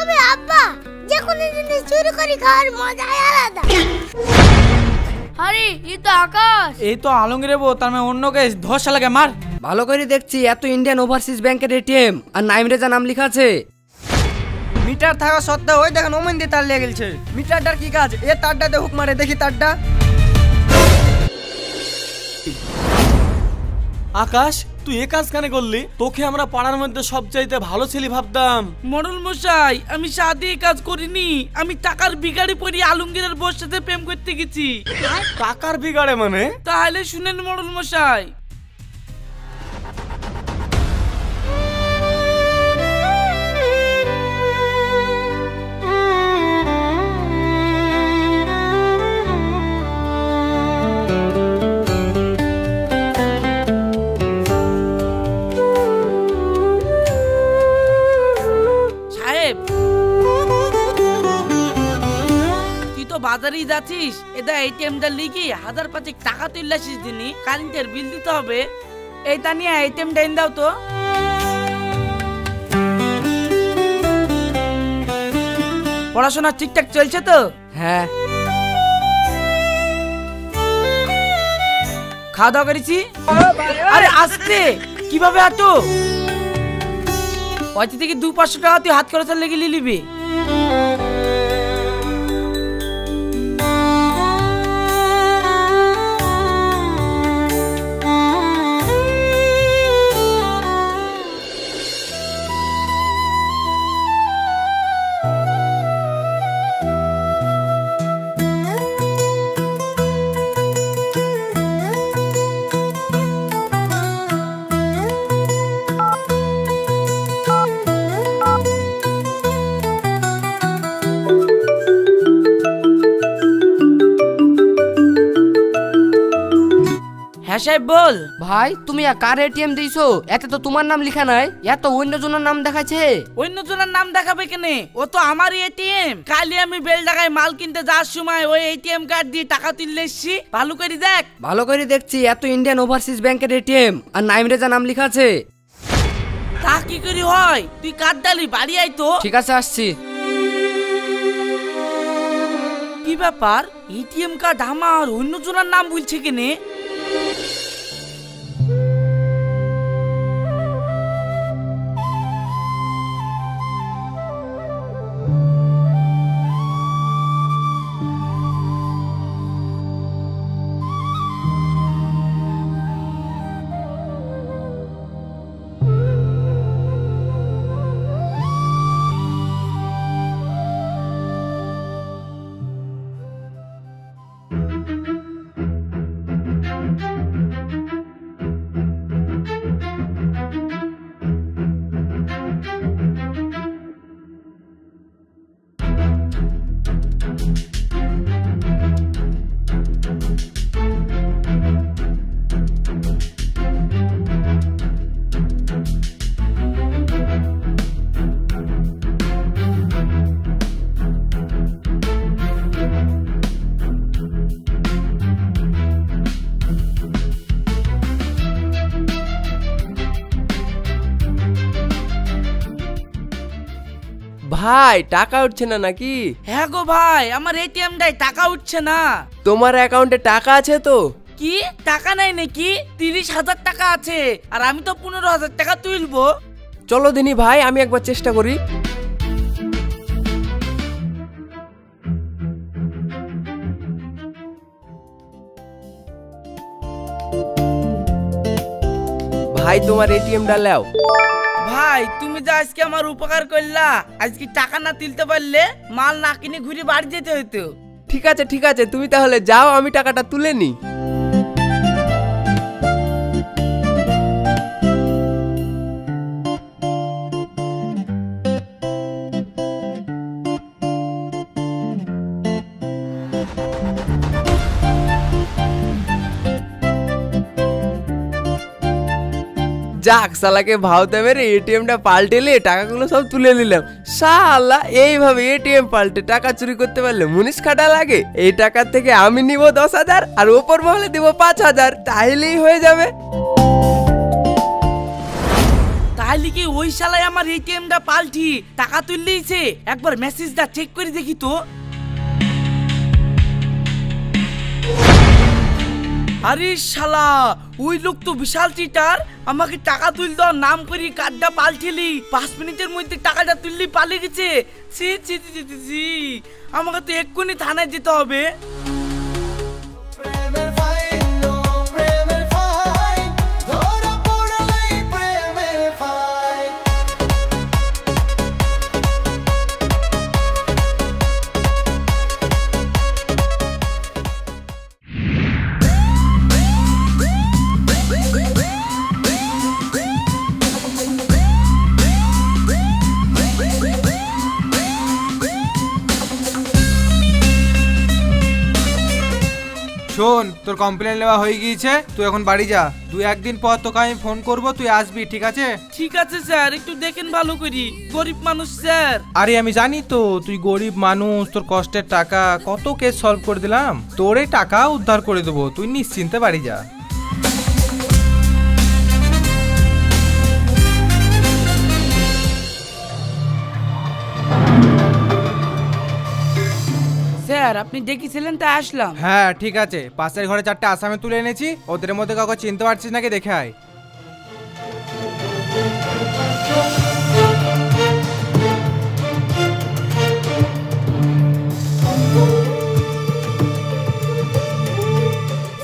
তবে আব্বা যে কোনো জিনিস চুরি করে খাওয়ার মজাই আলাদা। আরে এই তো আকাশ। এই তো আলমগীরের বউ, তার মানে অন্য কেস। ধর শালাকে মার। ভালো করে দেখছি এত ইন্ডিয়ান ওভারসিজ ব্যাংকের এটিএম আর নাইম রেজা নাম লেখা আছে। মিটার থাকা সত্ত্বেও ওই দেখেন ওমন দিয়ে তার লেগে গেছে। মিটারটার কি কাজ? এ তারটাতে হুক মারে দেখি তারটা। আকাশ, তুই এ কাজ কেন করলি? তোকে আমরা পাড়ার মধ্যে সবচাইতে ভালো ছেলে ভাবতাম। মডেল মশাই, আমি সাদে কাজ করিনি। আমি টাকার বিগাড়ি পরি আলমগীরের বউর সাথে প্রেম করতে গেছি। টাকার বিগাড়ে মানে? তাহলে শুনেন মডেল মশাই। বাজারেই যাচ্ছিস, এটা এটিএমটা লিখি 1000 টাকা তুললাছিস দিনই, কারেন্টের বিল দিতে হবে। এইটা নিয়ে এটিএম ডাইন দাও তো। পড়াশোনা ঠিকঠাক চলছে তো? হ্যাঁ। খাওয়া দাওয়া করেছি? আরে আসতে কিভাবে আটো? পয়সা থেকে 200-500 টাকা তুই হাত খরচের লেগে নিবি। সাহেব বল। ভাই তুমি কার এটিএম দিয়েছো? এতে তো তোমার নাম লেখা নাই, এত অন্যজনের নাম দেখাচ্ছে। অন্যজনের নাম দেখাবে কেন? ও তো আমারই এটিএম। কালি আমি বেলডাঙ্গায় মাল কিনতে যাওয়ার সময় ওই এটিএম কার্ড দিয়ে টাকা তুললে এসেছি। ভালো করে দেখ। ভালো করে দেখছি এত ইন্ডিয়ান ওভারসিজ ব্যাংকের এটিএম আর নাইম রেজা নাম লেখা আছে। তা কি করি হয়? তুই কার্ড ডালি বাড়ি আই তো। ঠিক আছে, আসছি। কি ব্যাপার? এটিএম কার্ড আমার, অন্যজনের নাম বলছে কেনে? ভাই টাকা উঠছে না নাকি? হ্যাঁ গো ভাই, আমার এটিএম টাই টাকা উঠছে না। তোমার অ্যাকাউন্টে টাকা আছে তো? কি টাকা নাই নাকি? 30,000 টাকা আছে, আর আমি তো 15,000 টাকা তুলবো। চলো দিনি ভাই, আমি একবার চেষ্টা করি। ভাই তোমার এটিএমটা নাও। ভাই তুমি যে আজকে আমার উপকার করলা, আজকে টাকা না তুলতে পারলে মাল না কিনে ঘুরে বাড়ি যেতে হতো। ঠিক আছে ঠিক আছে, তুমি তাহলে যাও, আমি টাকাটা তুলে নি। যাক, শালাকে ভাওতে মেরে এটিএমটা পাল্টেলে টাকাগুলো সব তুলে নিলাম। শালা এইভাবে এটিএম পাল্টে টাকা চুরি করতে পারলে মুনিশ খাটা লাগে। এই টাকার থেকে আমি নিব 10,000 আর ওপর মহলে দিব 5,000, তাইলেই হয়ে যাবে। তাহলে কি ওই শালায় আমার এটিএমটা পাল্টি টাকা তুললেইছে? একবার মেসেজটা চেক করে দেখি তো। আরে শালা, ওই লোক তো বিশাল চিটার। আমাকে টাকা তুল দেওয়ার নাম করি কার্ডটা পাল্টেলি, 5 মিনিটের মধ্যে টাকাটা তুললি পালিয়ে গেছে। ছি ছি ছি ছি ছি, আমাকে তো এক্ষুনি থানায় যেতে হবে। শোন, তোর কমপ্লেন নেওয়া হয়ে গিয়েছে, তুই এখন বাড়ি যা। 2-1 দিন পর তোকে আমি ফোন করব, তুই আসবি, ঠিক আছে? ঠিক আছে স্যার, একটু দেখেন ভালো করি, গরিব মানুষ স্যার। আরে আমি জানি তো তুই গরিব মানুষ, তোর কষ্টের টাকা কত কেস সলভ করে দিলাম, তোর এই টাকা উদ্ধার করে দেবো, তুই নিশ্চিন্তে বাড়ি যা। স্যার আপনি ডেকেছিলেন তাই আসলাম। হ্যাঁ ঠিক আছে, পাশের ঘরে 4টে আসামি তুলে এনেছি, ওদের মধ্যে কাউকে চিনতে পারছিস নাকি দেখে আয়।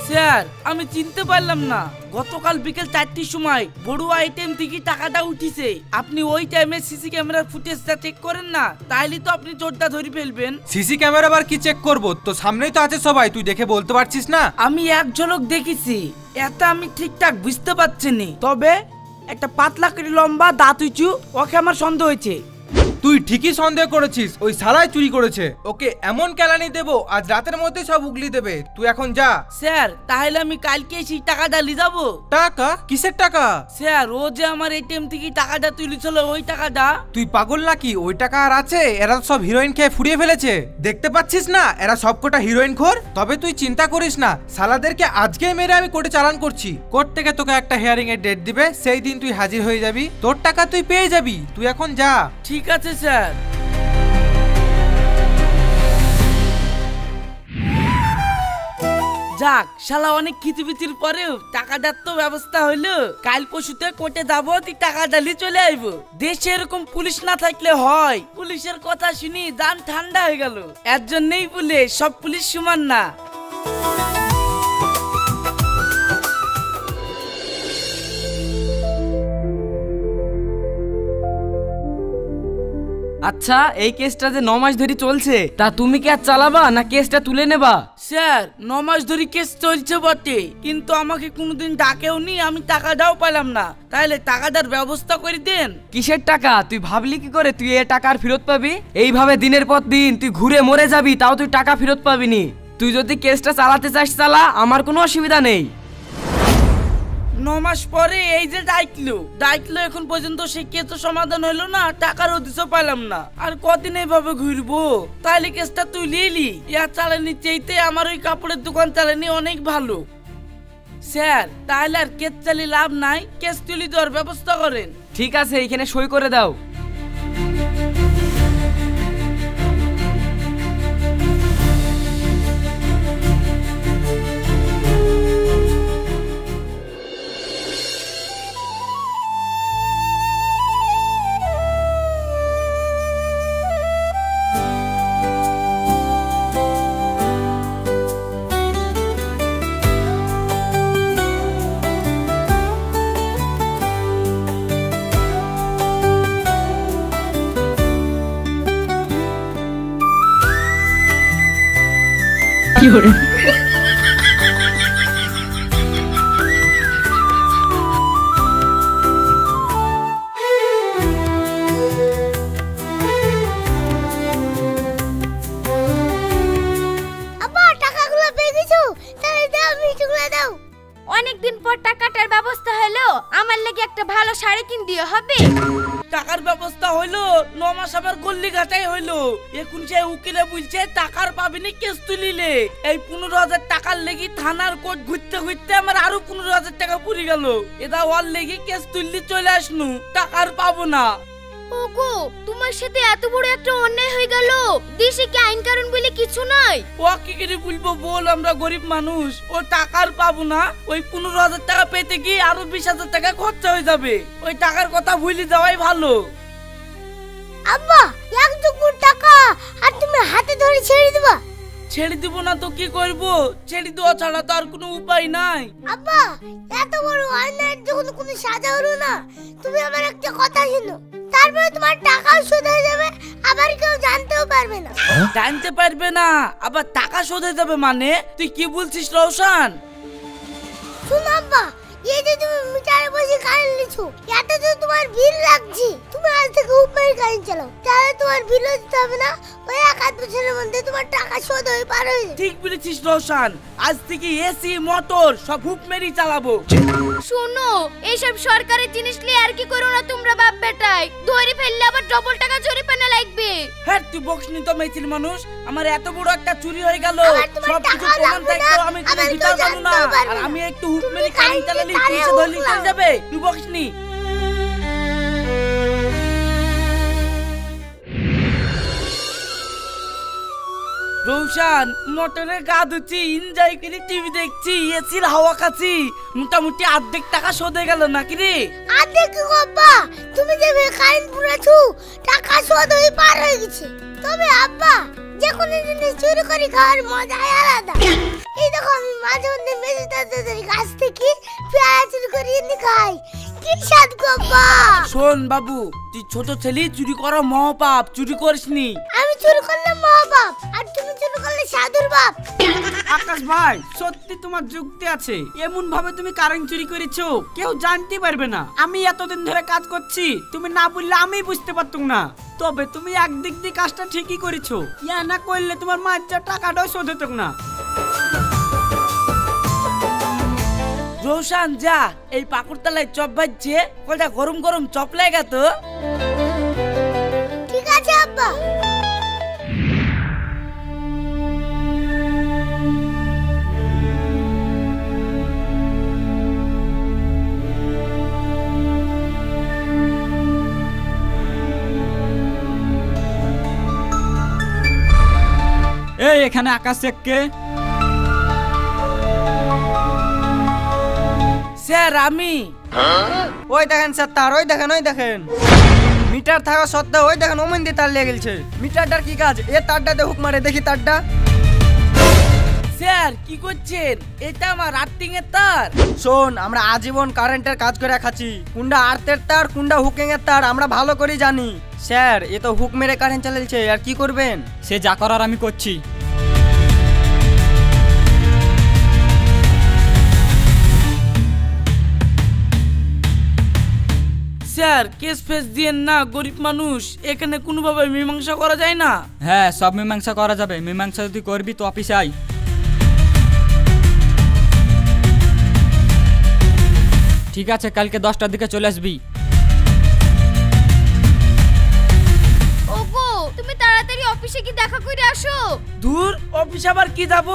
স্যার আমি চিনতে পারলাম না, গতকাল বিকেল 4টির সময় বড়ুয়া আইটেম থেকে টাকাটা উঠিছে। আপনি ওই টাইমে সিসি ক্যামেরার ফুটেজটা চেক করেন না, তাইলে তো আপনি চোরটা ধরে ফেলবেন। সিসি ক্যামেরা আবার কি চেক করব? তো সামনেই তো আছে সবাই, তুই দেখে বলতে পারছিস না? আমি এক ঝলক দেখেছি, এটা আমি ঠিকঠাক বুঝতে পারছি না, তবে একটা পাতলা করে লম্বা দাঁত উঁচু, ওকে আমার সন্দেহ হয়েছে। তুই ঠিকই সন্দেহ করেছিস, ওই শালাই চুরি করেছে। ওকে এমন কেলানি দেবো আজ রাতের মধ্যে সব উগলি দেবে, তুই এখন যা। স্যার তাহলে আমি কালকে সেই টাকাটা নিয়ে যাবো। টাকা? কিসের টাকা? স্যার ও যে আমার এটিএম থেকে টাকাটা তুলেছিল, ওই টাকাটা। তুই পাগল নাকি? ওই টাকা আর আছে? এরা সব হিরোইন খেয়ে ফুরিয়ে ফেলেছে, দেখতে পাচ্ছিস না এরা সবকটা হিরোইন খোর। তবে তুই চিন্তা করিস না, শালাদেরকে আজকে মেরে আমি কোর্টে চালান করছি। কোর্ট থেকে তোকে একটা হিয়ারিং এর ডেট দিবে, সেই দিন তুই হাজির হয়ে যাবি, তোর টাকা তুই পেয়ে যাবি, তুই এখন যা। ঠিক আছে স্যার। যাক শালা, অনেক খিচিবিচির পরেও টাকাটার তো ব্যবস্থা হইলো। কাল পরশুতে কোর্টে যাবো, তুই টাকা ডালি চলে আইবো। দেশে এরকম পুলিশ না থাকলে হয়, পুলিশের কথা শুনি জান ঠান্ডা হয়ে গেল। এর জন্যই পুলিশ, সব পুলিশ সমান না। আচ্ছা এই কেসটা যে 9 মাস ধরে চলছে, তা তুমি কি আর চালাবা না কেসটা তুলে নেবা? স্যার 9 মাস ধরে কেস চলছে বটে, কিন্তু আমাকে কোনোদিন ডাকেও নি, আমি টাকাটাও পেলাম না। তাহলে টাকাটার ব্যবস্থা করে দেন। কিসের টাকা? তুই ভাবলি কি করে তুই এ টাকা আর ফেরত পাবি? এইভাবে দিনের পর দিন তুই ঘুরে মরে যাবি, তাও তুই টাকা ফেরত পাবিনি। তুই যদি কেসটা চালাতে চাস চালা, আমার কোনো অসুবিধা নেই। 9 মাস পরে এই যে ডাকলো, এখন পর্যন্ত সে কেস সমাধান হলো না, টাকার হদিসও পাইলাম না। আর কদিন এইভাবে ঘুরবো? তাহলে কেসটা তুই লিলি, ইয়া চালানি চাইতে আমার ওই কাপড়ের দোকান চালানি অনেক ভালো। স্যার তাহলে আর কেস চালিয়ে লাভ নাই, কেস তুলি দেওয়ার ব্যবস্থা করেন। ঠিক আছে, এখানে সই করে দাও। অনেকদিন পর টাকাটার ব্যবস্থা হলো, আমার লাগি একটা ভালো শাড়ি কিন দিও হবে? টাকা টাকার ব্যবস্থা হইলো, 9 মাস আমার গল্লি ঘাটাই হইলো। এখন সে উকিলে বলছে টাকার পাবিনি, কেস তুলিলে। এই 15,000 টাকার লেগে থানার কোর্ট ঘুরতে ঘুরতে আমার আরো 15,000 টাকা পুরি গেল। এটা ওর লেগে কেস তুললি চলে আসনু, টাকার পাবো না। ওগো, তোমার সাথে এত বড় একটা অন্যায় হয়ে গেল, দেশে কি আইন কানুন বলে কিছু নাই? ও কি করে বলবো বল, আমরা গরিব মানুষ, ও টাকার পাবো না। ওই 15,000 টাকা পেতে গিয়ে আরো 20,000 টাকা খরচা হয়ে যাবে। ওই টাকার কথা ভুলে যাওয়াই ভালো। আব্বা, 1 টাকা আর তুমি হাতে ধরে ছেড়ে দিবা? ছেড়ে দিব না তো কি করব, ছেড়ে দেওয়া ছাড়া তো আর কোনো উপায় নাই। আব্বা, এত বড় অন্যায়ের যখন কোনো সাজা হলো না, তুমি আমার একটা কথা শোনো, তারপরে তোমার টাকাও শোধ হয়ে যাবে, আবার কেউ জানতেও পারবে না। জানতে পারবে না আবার টাকা শোধ হয়ে যাবে মানে? তুই কি বলছিস রওশন? শোনো আব্বা, এই যে তুমি মিটারে বসে কারেন্ট নিছো, এতে তো তোমার বিল লাগছে। তুমি আজ থেকে উপরে কারেন্ট চালাও, তাহলে তোমার বিলও দিতে হবে না। ওই 1-8 বছরের মধ্যে তোমার টাকা শোধ হয়ে পার হয়ে যাবে। ঠিক বলেছিস রওশন, আজ থেকে এসি মোটর সব হুপ মেরি চালাবো। শোনো, এইসব সরকারের জিনিস নিয়ে আর কি করো না তোমরা বাপ বেটাই, ধরে ফেললে আবার ডবল টাকা জরিমানা লাগবে। হ্যাঁ তুই বকসনি তো মেয়েছিল মানুষ, আমার এত বড় একটা চুরি হয়ে গেল, আবার তোমার সব কিছু টাকা প্রমাণ লাগবে থাকতো, না, আমি কোনো আবার বিচার কেউ জানো না। জানতেও পারবে আর না। আমি একটু হুপ তুমি মেরি কারেন্ট কারেন্টে চালালে তারে পুলিশে ধরলে হুকলাও। চলে যাবে, তুই বকসনি। রৌশান, মোটরে গা ধুচ্ছি, এনজয় করে টিভি দেখছি, এসির হাওয়া খাচ্ছি, মোটামুটি 1/2 টাকা শোধ হয়ে গেল নাকি রে? আদে কি আব্বা, তুমি যে কারেন্ট পুরাছো, টাকা শোধ হয়ে পার হয়ে গেছে। তবে আব্বা, যে কোনো জিনিস চুরি করে খাওয়ার মজাই আলাদা। এই দেখো, আমি মাঝে মধ্যে মেজে দাদাদের কাছ থেকে পেয়ারা চুরি করে এনে খাই, কি স্বাদ গো আব্বা। শোন বাবু, তুই ছোট ছেলে, চুরি করা মহাপাপ, চুরি করিসনি। আমি চুরি করলে মহাপাপ, আর তুমি চুরি করলে সাধুর বাপ। আকাশ ভাই, সত্যি তোমার যুক্তি আছে। এমন ভাবে তুমি কারেন্ট চুরি করেছো, কেউ জানতে পারবে না। আমি এতদিন ধরে কাজ করছি, তুমি না বললে আমি বুঝতে পারতাম না। তবে তুমি একদিক দিয়ে কাজটা ঠিকই করেছো, ইয়া না করলে তোমার মার যা টাকাটাও শোধ হতো না। রোশান যা, এই পাকুড়তলায় চপ ভাজছে, কয়টা গরম গরম চপ লাগা তো। ঠিক আছে আব্বা। এই এখানে আকাশ শেখকে। স্যার আমি। ওই দেখেন স্যার, তার ওই দেখেন, ওই দেখেন মিটার থাকা সত্ত্বেও ওই দেখেন ওমন দিয়ে তার লেগে গেছে। মিটারটার কি কাজ? এ তারটাতে হুক মারে দেখি তারটা। স্যার কি করছেন? এটা আমার আর্থিং এর তার। শোন, আমরা আজীবন কারেন্টের কাজ করে খাচ্ছি, কোনটা আর্থের তার কোনটা হুকিং এর তার আমরা ভালো করে জানি। স্যার, এ তো হুক মেরে কারেন্ট চালাচ্ছে, আর কি করবেন? সে যা করার আমি করছি। স্যার কেস ফেস দিয়েন না, গরিব মানুষ, এখানে কোনোভাবে মীমাংসা করা যায় না? হ্যাঁ, সব মীমাংসা করা যাবে। মীমাংসা যদি করবি তো অফিসে আয়। ঠিক আছে, কালকে 10টার দিকে চলে আসবি। ওগো, তুমি তাড়াতাড়ি অফিসে কি দেখা করে আসো। দূর, অফিস আবার কি যাব?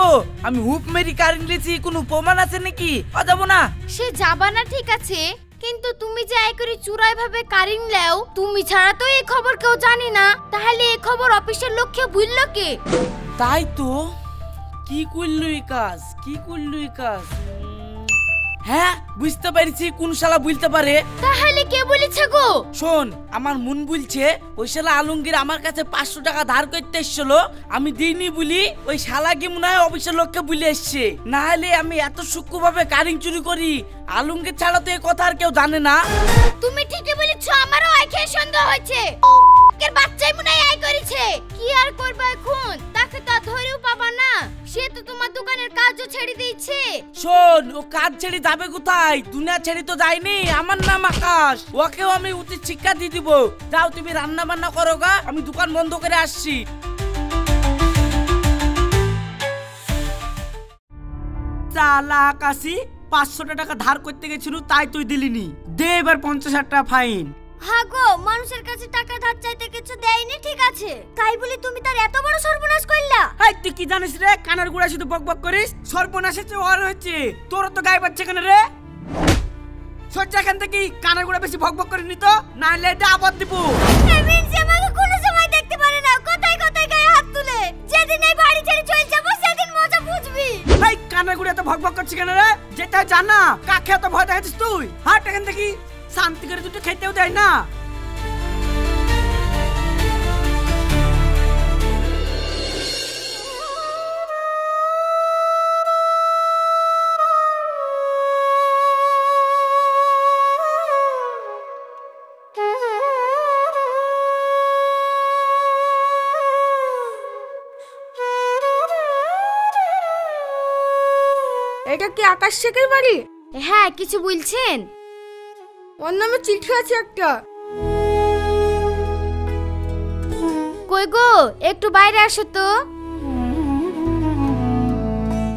আমি হুপ মেরি কারেন্ট লিছি, কোনো প্রমাণ আছে নাকি? যাব না। সে যাবা না ঠিক আছে, কিন্তু তুমি যে এই করে চুরাই ভাবে কারেন্ট লেও, তুমি ছাড়া তো এই খবর কেউ জানে না। তাহলে এই খবর অফিসের লোককে বুঝলো কে? তাই তো, কি করলো এই কাজ, কি করলো এই কাজ? হ্যাঁ, বুঝতে পারছি কোন শালা বলতে পারে। তাহলে কে বলেছে গো? শোন, আমার মন বলছে ওই শালা আলমগীর আমার কাছে 500 টাকা ধার করতে এসেছিল, আমি দিইনি বলি ওই শালা কি মনে হয় অফিসের লোককে বলে এসছে। না হলে আমি এত সূক্ষ্মভাবে কারেন্ট চুরি করি, আলমগীর ছাড়া তো এই কথা আর কেউ জানে না। তুমি ঠিকই বলেছো, আমারও আইকে সন্দেহ হয়েছে। এর বাচ্চাই মনে হয় আই করেছে। কি আর করবে এখন? তাকে তো ধরেও পাবা না, সে তো তোমার দোকানের কাজও ছেড়ে দিয়েছে। শোন, ও কাজ ছেড়ে যাবে কোথায়? দুনিয়া ছেড়ে তো যায়নি। আমার নাম আকাশ, ওকেও আমি উচিত শিক্ষা দিয়ে দিব। যাও তুমি রান্না বান্না করো গা, আমি দোকান বন্ধ করে আসছি। চালা আকাশি, 500 টাকা ধার করতে গেছিল, তাই তুই দিলিনি। দে এবার 50,000 টাকা ফাইন। হ্যাঁ গো, মানুষের কাছে টাকা ধার চাইতে কিছু দেয়নি, ঠিক আছে, তাই বলে তুমি তার এত বড় সর্বনাশ করলা? এই তুই কি জানিস রে? কানার গুড়া শুধু বক বক করিস। সর্বনাশের চেয়ে ওর হচ্ছে, তোর তো গায়ে বাচ্চা কেন রে? সজ্জা এখান থেকে কানার গুড়া বেশি ভক ভক করে নিত, নাহলে এটা আবার দিব। মিনসি আমাকে কোনো সময় দেখতে পারে না, কোথায় কোথায় গায়ে হাত তুলে। যেদিন এই বাড়ি ছেড়ে চলে যাবো সেদিন মজা বুঝবি। এই কানার গুড়া তো ভক ভক করছিস কেন রে? যেটা জানা কাকে এত ভয় দেখাচ্ছিস তুই? হাট এখান থেকে, শান্তি করে দুটো খেতেও দেয় না। এটা কি আকাশ শেখের বাড়ি? হ্যাঁ, কিছু বলছেন? ওর নামে চিঠি আছে একটা। কই গো, একটু বাইরে আসো তো।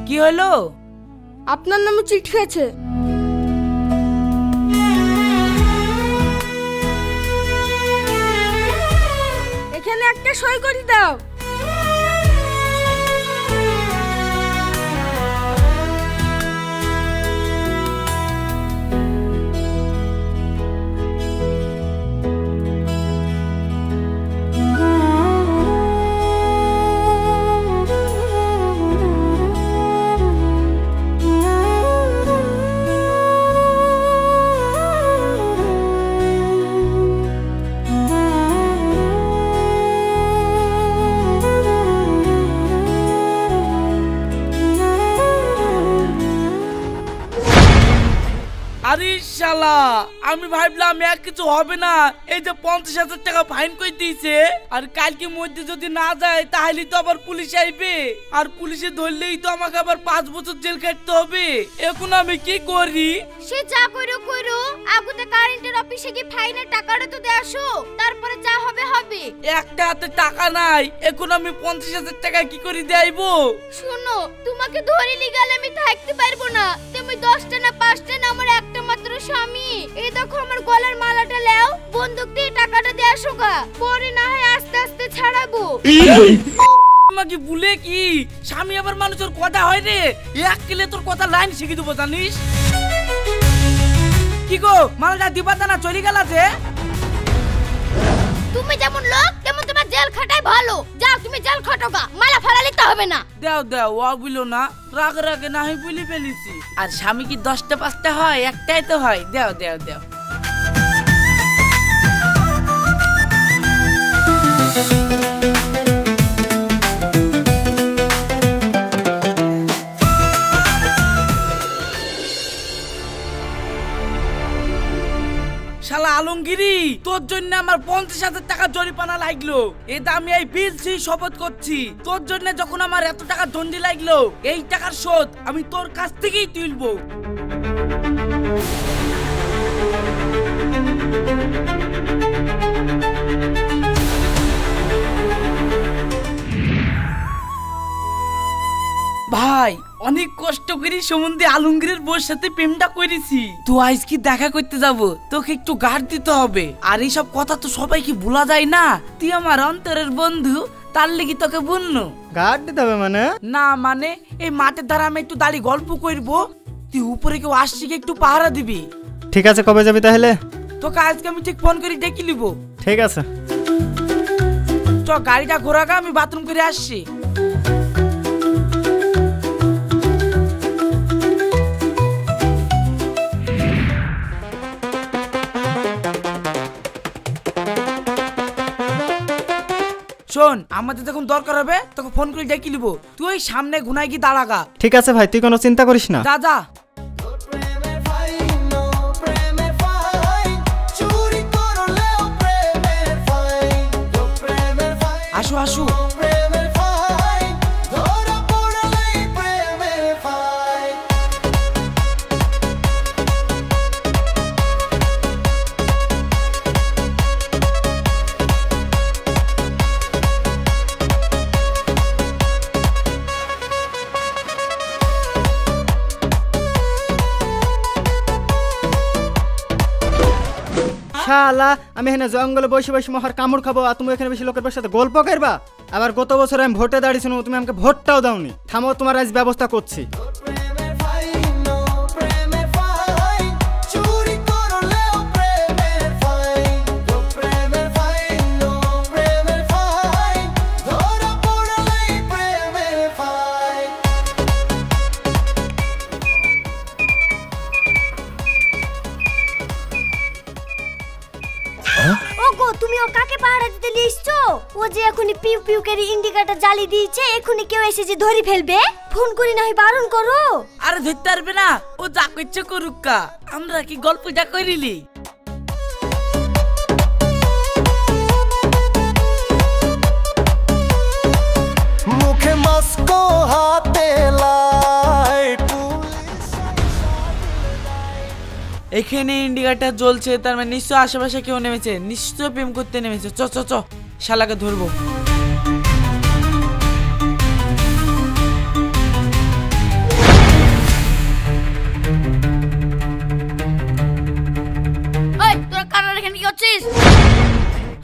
কি হলো? আপনার নামে চিঠি আছে। এখানে একটা সই করে দাও। আরে শালা, আমি ভাবলাম এক কিছু হবে না, এই যে 50,000 টাকা ফাইন করে দিয়েছে, আর কালকে মধ্যে যদি না যায় তাহলে তো আবার পুলিশ আইবে, আর পুলিশে ধরলেই তো আমাকে আবার 5 বছর জেল কাটতে হবে। এখন আমি কি করি? সে যা কইরো কইরো, আগুতে কারেন্টের অফিসে গিয়ে ফাইনের টাকাটা তো দিয়ে আসো, তারপরে যা হবে হবে। একটা হাতে টাকা নাই, এখন আমি 50,000 টাকা কি করে দেইবো? শোনো, তোমাকে ধরে লিগালে আমি থাকতে পারবো না। তুমি 10টা না 5টা না আমার একটা মাত্র স্বামী। এই দেখো আমার গলার মালাটা লাও, বন্দুক দিয়ে টাকাটা দিয়ে আসো গা, পরে না হয় আস্তে আস্তে ছাড়াবো। আমাকে ভুলে কি স্বামী আবার মানুষের কথা হয় রে? এক কিলে তোর কথা লাইন শিখে দেবো জানিস? কি গো, মালটা দিবাতা না চলে গেল যে? তুমি যেমন লোক তেমন তোমার জেল খাটাই ভালো। যাও তুমি জেল খাটো গা, মালা ফালা লিখতে হবে না। দাও দাও, ও বুঝলো না, রাগ রাগে না হয় বলি ফেলেছি। আর স্বামী কি 10টা 5টা হয়? একটাই তো হয়। দাও দাও দাও। শালা আলমগিরি, তোর জন্য আমার 50,000 টাকা জরিমানা লাগলো। এটা আমি এই বিলছি শপথ করছি, তোর জন্য যখন আমার এত টাকা দণ্ডি লাগলো, এই টাকার শোধ আমি তোর কাছ থেকেই তুলবো। ভাই, অনেক কষ্ট করে সম্বন্ধে আলমগীরের বউর সাথে প্রেমটা করেছি, তো আজকে দেখা করতে যাব, তোকে একটু গার্ড দিতে হবে। আর এইসব কথা তো সবাইকে ভোলা যায় না, তুই আমার অন্তরের বন্ধু, তার লেগে তোকে বললো। গার্ড দিতে হবে মানে? না মানে এই মাঠের ধারে আমি একটু দাঁড়িয়ে গল্প করবো, তুই উপরে কেউ আসছে কি একটু পাহারা দিবি। ঠিক আছে, কবে যাবি তাহলে? তোকে আজকে আমি ঠিক ফোন করে ডেকে নিব। ঠিক আছে, চ গাড়িটা ঘোরাগা, আমি বাথরুম করে আসছি। শোন, আমাদের যখন দরকার হবে তোকে ফোন করে ডেকে নিব, তুই সামনে ঘুনায় গিয়ে দাঁড়াগা। ঠিক আছে ভাই, তুই কোনো চিন্তা করিস না। যা যা। আসো আসো। শালা আমি এখানে জঙ্গলে বসে বসে মহার কামড় খাবো আর তুমি এখানে বেশি লোকের সাথে গল্প করবা। আবার গত বছর আমি ভোটে দাঁড়িয়েছিল, তুমি আমাকে ভোটটাও দাওনি। থামো, তোমার আজ ব্যবস্থা করছি। ওগো তুমি ও কাকে পাহারা দিতে লিখছো? ও যে এখনি পিউ পিউ করে ইন্ডিকেটর জ্বালি দিয়েছে, এখনি কেউ এসে যে ধরে ফেলবে। ফোন করি না হয় বারণ করো। আরে ধরতে পারবে না, ও যা করছে করুক কা, আমরা কি গল্পটা করিলি? মুখে মাস্ক হাতে লাইট। এখানে ইন্ডিকেটর জ্বলছে, তার মানে নিশ্চয় আশেপাশে কেউ নেমেছে, নিশ্চয় প্রেম করতে নেমেছে। চ চ চ, শালাকে ধরবো। এই তোরা কারা এখানে কি করছিস?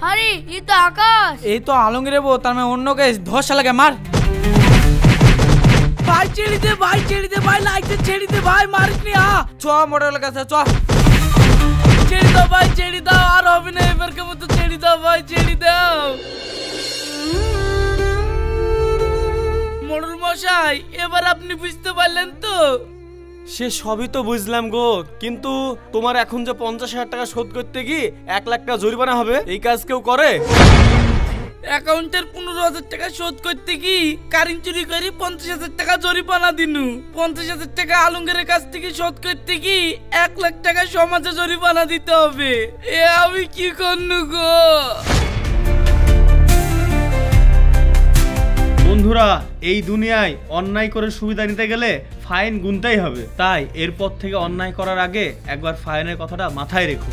আরে এই তো আকাশ। এই তো আলমগীর বউ, তার মানে অন্য কেস। ধর শালাকে, মার। ভাই ছেড়ে দে, ভাই ছেড়ে দে, ভাই লাইটে ছেড়ে দে, ভাই মারিস নি। চ মোটরের কাছে চ। ছেড়ে দাও ভাই, ছেড়ে দাও, আর হবে না এবার কেমন, তো ছেড়ে দাও ভাই, ছেড়ে দাও। মোড়ল মশাই, এবার আপনি বুঝতে পারলেন তো? সে সবই তো বুঝলাম গো, কিন্তু তোমার এখন যে 50,000 টাকা শোধ করতে গিয়ে 1 লাখ টাকা জরিমানা হবে, এই কাজ কেউ করে? অ্যাকাউন্টের 15,000 টাকা শোধ করতে কি কারেন্ট চুরি করে 50,000 টাকা জরিমানা দিনু। 50,000 টাকা আলমগীরের কাছ থেকে শোধ করতে কি 1 লাখ টাকা সমাজে জরিমানা দিতে হবে। এ আমি কি করনু গো? বন্ধুরা, এই দুনিয়ায় অন্যায় করে সুবিধা নিতে গেলে ফাইন গুনতেই হবে। তাই এরপর থেকে অন্যায় করার আগে একবার ফাইনের কথাটা মাথায় রেখো।